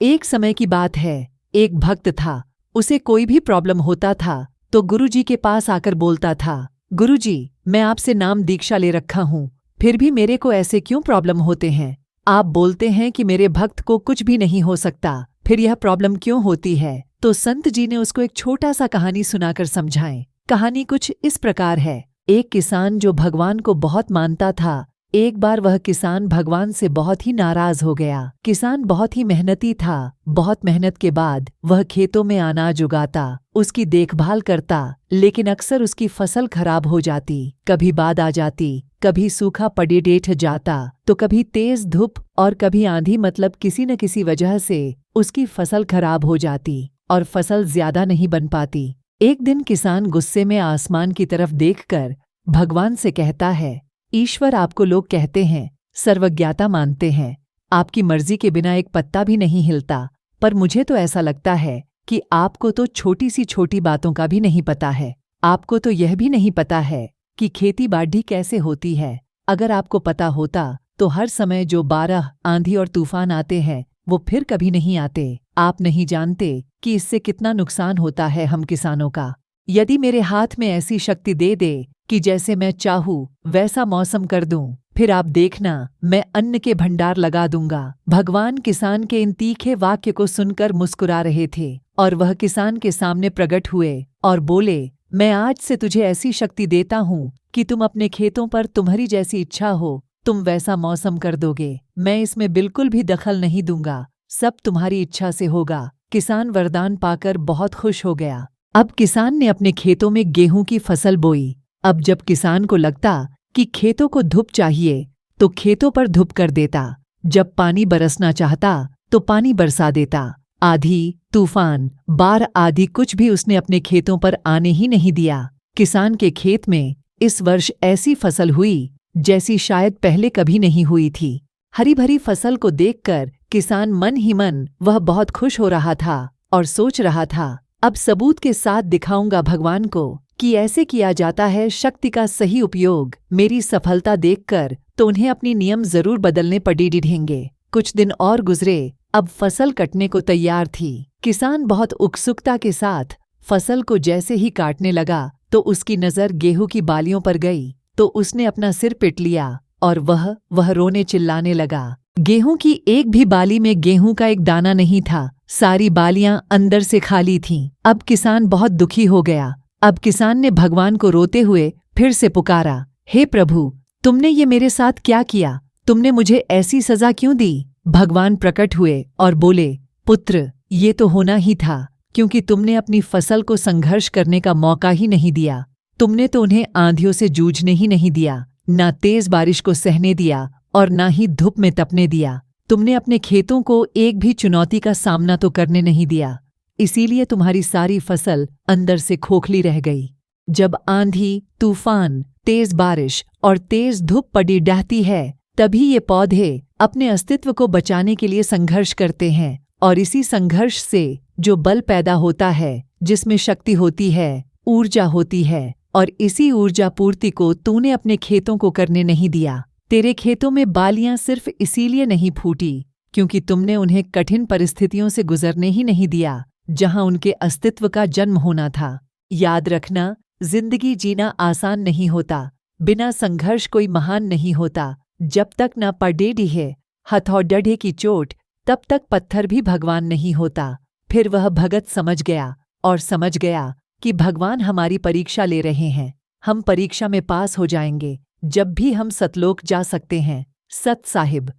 एक समय की बात है, एक भक्त था। उसे कोई भी प्रॉब्लम होता था तो गुरुजी के पास आकर बोलता था, गुरुजी, मैं आपसे नाम दीक्षा ले रखा हूँ, फिर भी मेरे को ऐसे क्यों प्रॉब्लम होते हैं? आप बोलते हैं कि मेरे भक्त को कुछ भी नहीं हो सकता, फिर यह प्रॉब्लम क्यों होती है? तो संत जी ने उसको एक छोटा सा कहानी सुनाकर समझाएं। कहानी कुछ इस प्रकार है। एक किसान जो भगवान को बहुत मानता था, एक बार वह किसान भगवान से बहुत ही नाराज हो गया। किसान बहुत ही मेहनती था। बहुत मेहनत के बाद वह खेतों में अनाज उगाता, उसकी देखभाल करता, लेकिन अक्सर उसकी फसल खराब हो जाती। कभी बाढ़ आ जाती, कभी सूखा पड़ी डेठ जाता, तो कभी तेज धूप और कभी आंधी, मतलब किसी न किसी वजह से उसकी फसल खराब हो जाती और फसल ज्यादा नहीं बन पाती। एक दिन किसान गुस्से में आसमान की तरफ देखकर भगवान से कहता है, ईश्वर, आपको लोग कहते हैं, सर्वज्ञता मानते हैं, आपकी मर्जी के बिना एक पत्ता भी नहीं हिलता, पर मुझे तो ऐसा लगता है कि आपको तो छोटी सी छोटी बातों का भी नहीं पता है। आपको तो यह भी नहीं पता है कि खेती बाड़ी कैसे होती है। अगर आपको पता होता तो हर समय जो बारह आंधी और तूफान आते हैं वो फिर कभी नहीं आते। आप नहीं जानते कि इससे कितना नुकसान होता है हम किसानों का। यदि मेरे हाथ में ऐसी शक्ति दे दे कि जैसे मैं चाहूँ वैसा मौसम कर दूं, फिर आप देखना, मैं अन्न के भंडार लगा दूंगा। भगवान किसान के इन तीखे वाक्य को सुनकर मुस्कुरा रहे थे और वह किसान के सामने प्रकट हुए और बोले, मैं आज से तुझे ऐसी शक्ति देता हूँ कि तुम अपने खेतों पर तुम्हारी जैसी इच्छा हो तुम वैसा मौसम कर दोगे। मैं इसमें बिल्कुल भी दखल नहीं दूंगा, सब तुम्हारी इच्छा से होगा। किसान वरदान पाकर बहुत खुश हो गया। अब किसान ने अपने खेतों में गेहूं की फसल बोई। अब जब किसान को लगता कि खेतों को धूप चाहिए तो खेतों पर धूप कर देता। जब पानी बरसना चाहता तो पानी बरसा देता। आंधी, तूफान, बाढ़ आदि कुछ भी उसने अपने खेतों पर आने ही नहीं दिया। किसान के खेत में इस वर्ष ऐसी फसल हुई जैसी शायद पहले कभी नहीं हुई थी। हरी भरी फसल को देखकर किसान मन ही मन वह बहुत खुश हो रहा था और सोच रहा था, अब सबूत के साथ दिखाऊंगा भगवान को कि ऐसे किया जाता है शक्ति का सही उपयोग। मेरी सफलता देखकर तो उन्हें अपनी नियम जरूर बदलने पड़ेंगे। कुछ दिन और गुजरे। अब फसल कटने को तैयार थी। किसान बहुत उत्सुकता के साथ फसल को जैसे ही काटने लगा तो उसकी नजर गेहूं की बालियों पर गई तो उसने अपना सिर पीट लिया और वह रोने चिल्लाने लगा। गेहूं की एक भी बाली में गेहूं का एक दाना नहीं था। सारी बालियां अंदर से खाली थीं। अब किसान बहुत दुखी हो गया। अब किसान ने भगवान को रोते हुए फिर से पुकारा, हे प्रभु, तुमने ये मेरे साथ क्या किया? तुमने मुझे ऐसी सजा क्यों दी? भगवान प्रकट हुए और बोले, पुत्र, ये तो होना ही था, क्योंकि तुमने अपनी फसल को संघर्ष करने का मौका ही नहीं दिया। तुमने तो उन्हें आंधियों से जूझने ही नहीं दिया, ना तेज बारिश को सहने दिया और ना ही धूप में तपने दिया। तुमने अपने खेतों को एक भी चुनौती का सामना तो करने नहीं दिया। इसीलिए तुम्हारी सारी फसल अंदर से खोखली रह गई। जब आंधी, तूफान, तेज बारिश और तेज धूप पड़ी डहती है, तभी ये पौधे अपने अस्तित्व को बचाने के लिए संघर्ष करते हैं। और इसी संघर्ष से जो बल पैदा होता है, जिसमें शक्ति होती है, ऊर्जा होती है, और इसी ऊर्जा पूर्ति को तूने अपने खेतों को करने नहीं दिया। तेरे खेतों में बालियां सिर्फ इसीलिए नहीं फूटी क्योंकि तुमने उन्हें कठिन परिस्थितियों से गुजरने ही नहीं दिया, जहां उनके अस्तित्व का जन्म होना था। याद रखना, जिंदगी जीना आसान नहीं होता। बिना संघर्ष कोई महान नहीं होता। जब तक न पड़े है हथौड़े की चोट, तब तक पत्थर भी भगवान नहीं होता। फिर वह भगत समझ गया और समझ गया कि भगवान हमारी परीक्षा ले रहे हैं। हम परीक्षा में पास हो जाएंगे जब भी हम सतलोक जा सकते हैं। सत साहिब।